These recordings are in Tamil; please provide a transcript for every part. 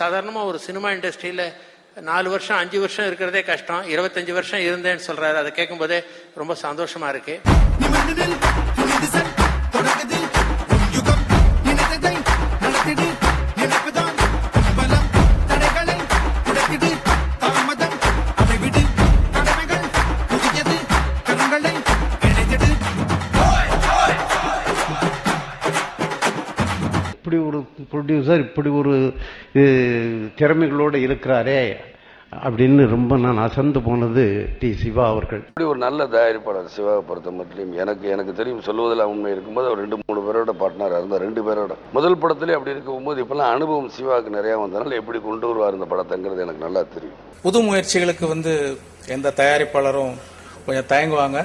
சாதாரணமாக ஒரு சினிமா இண்டஸ்ட்ரியில் 4 வருஷம் 5 வருஷம் இருக்கிறதே கஷ்டம், 25 வருஷம் இருந்தேன்னு சொல்றாரு. அதை கேட்கும் போதே ரொம்ப சந்தோஷமா இருக்கு. இப்படி ஒரு ப்ரொடியூசர் இப்படி ஒரு திறமைகளோடு இருக்கிறாரே அப்படின்னு ரொம்ப நான் அசந்து போனது டி. சிவா அவர்கள். இப்படி ஒரு நல்ல தயாரிப்பாளர் சிவாவை பொறுத்த மட்டும் எனக்கு தெரியும், சொல்வதில் உண்மை இருக்கும்போது அவர் 2-3 பேரோட பார்ட்னராக இருந்தார். 2 பேரோட முதல் படத்திலே அப்படி இருக்கும்போது இப்பெல்லாம் அனுபவம் சிவாவுக்கு நிறையா வந்ததுனால எப்படி கொண்டு வருவார் இந்த படத்தைங்கிறது எனக்கு நல்லா தெரியும். புது முயற்சிகளுக்கு எந்த தயாரிப்பாளரும் கொஞ்சம் தயங்குவாங்க.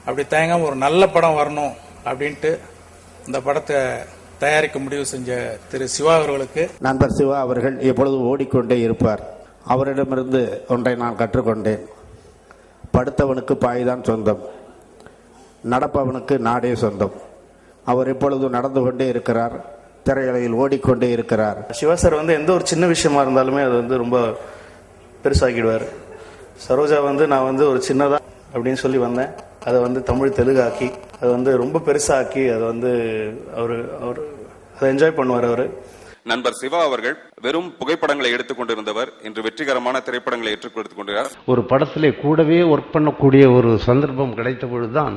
அப்படி தயங்காம ஒரு நல்ல படம் வரணும் அப்படின்ட்டு இந்த படத்தை தயாரிக்க முடிவு செஞ்ச திரு சிவா அவர்களுக்கு, நண்பர் சிவா அவர்கள் எப்பொழுதும் ஓடிக்கொண்டே இருப்பார். அவரிடமிருந்து ஒன்றை நான் கற்றுக்கொண்டேன். படுத்தவனுக்கு பாய்தான் சொந்தம், நடப்பவனுக்கு நாடே சொந்தம். அவர் எப்பொழுதும் நடந்து கொண்டே இருக்கிறார், திரையுலகில் ஓடிக்கொண்டே இருக்கிறார். சிவா சார் எந்த ஒரு சின்ன விஷயமா இருந்தாலுமே அது ரொம்ப பெருசாக்கிடுவார். சரோஜா நான் ஒரு சின்னதா அப்படின்னு சொல்லி வந்தேன், அதை தமிழ் தெலுங்காக்கி அது ரொம்ப பெருசாக்கி அதை அவர் அதை என்ஜாய் பண்ணுவார். அவர் நண்பர் சிவா அவர்கள் வெறும் புகைப்படங்களை எடுத்துக் கொண்டிருந்தவர், இன்று வெற்றிகரமான திரைப்படங்களை ஏற்றுக்கொடுத்துக் கொண்டிருக்கிறார். ஒரு படத்திலே கூடவே ஒர்க் பண்ணக்கூடிய ஒரு சந்தர்ப்பம் கிடைத்த பொழுதுதான்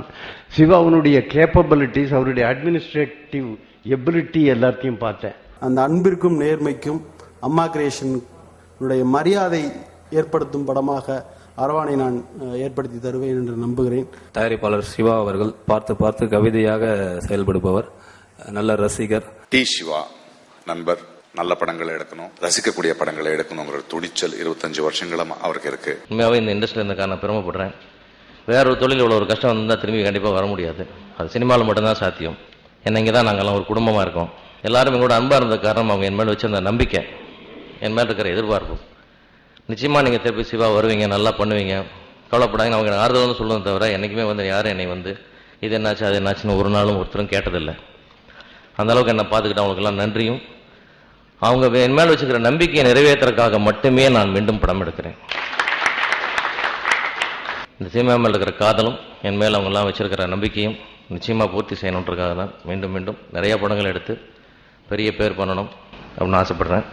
சிவாவுடைய கேப்பபிலிட்டிஸ், அவருடைய அட்மினிஸ்ட்ரேட்டிவ் எபிலிட்டி எல்லாத்தையும் பார்த்தேன். அந்த அன்பிற்கும் நேர்மைக்கும் அம்மா கிரியேஷனுடைய மரியாதை ஏற்படுத்தும் படமாக அரவானை நான் ஏற்படுத்தி தருவேன் என்று நம்புகிறேன். தயாரிப்பாளர் சிவா அவர்கள் பார்த்து கவிதையாக செயல்படுபவர், நல்ல ரசிகர். டி. சிவா நண்பர், நல்ல படங்களை எடுக்கணும், ரசிக்கக்கூடிய படங்களை எடுக்கணுங்கிற துடிச்சல் 25 வருஷங்களும் அவருக்கு இருக்கு. உண்மையாகவே இந்த இண்டஸ்ட்ரியில் இருந்தக்காக நான் பெருமைப்படுறேன். வேற ஒரு தொழில் இவ்வளோ ஒரு கஷ்டம் வந்தால் திரும்பி கண்டிப்பாக வர முடியாது. அது சினிமாவில் மட்டும்தான் சாத்தியம். ஏன்னா இங்கே தான் நாங்கள்லாம் ஒரு குடும்பமாக இருக்கோம். எல்லாரும் எங்களோட அன்பாக இருந்த காரணம் அவங்க என் மேலே வச்சிருந்த நம்பிக்கை, என் மேலே இருக்கிற எதிர்பார்ப்பு. நிச்சயமாக நீங்கள் திருப்பி சிவா வருவீங்க, நல்லா பண்ணுவீங்க, கவலைப்படாங்க. அவங்க ஆறுதல் சொல்லுவதை தவிர என்றைக்குமே யாரும் என்னை இது என்னாச்சு அது என்னாச்சுன்னு ஒரு நாளும் ஒருத்தரும் கேட்டதில்லை. அந்த அளவுக்கு என்னை பார்த்துக்கிட்டு அவங்களுக்கெல்லாம் நன்றியும், அவங்க என் மேல் வச்சுக்கிற நம்பிக்கையை நிறைவேற்றுறதுக்காக மட்டுமே நான் மீண்டும் படம் எடுக்கிறேன். இந்த சினிமா மேல் இருக்கிற காதலும் என் மேல் அவங்கெல்லாம் வச்சிருக்கிற நம்பிக்கையும் நிச்சயமாக பூர்த்தி செய்யணுன்றதுக்காக தான் மீண்டும் நிறைய படங்கள் எடுத்து பெரிய பேர் பண்ணணும் அப்படின்னு ஆசைப்படுறேன்.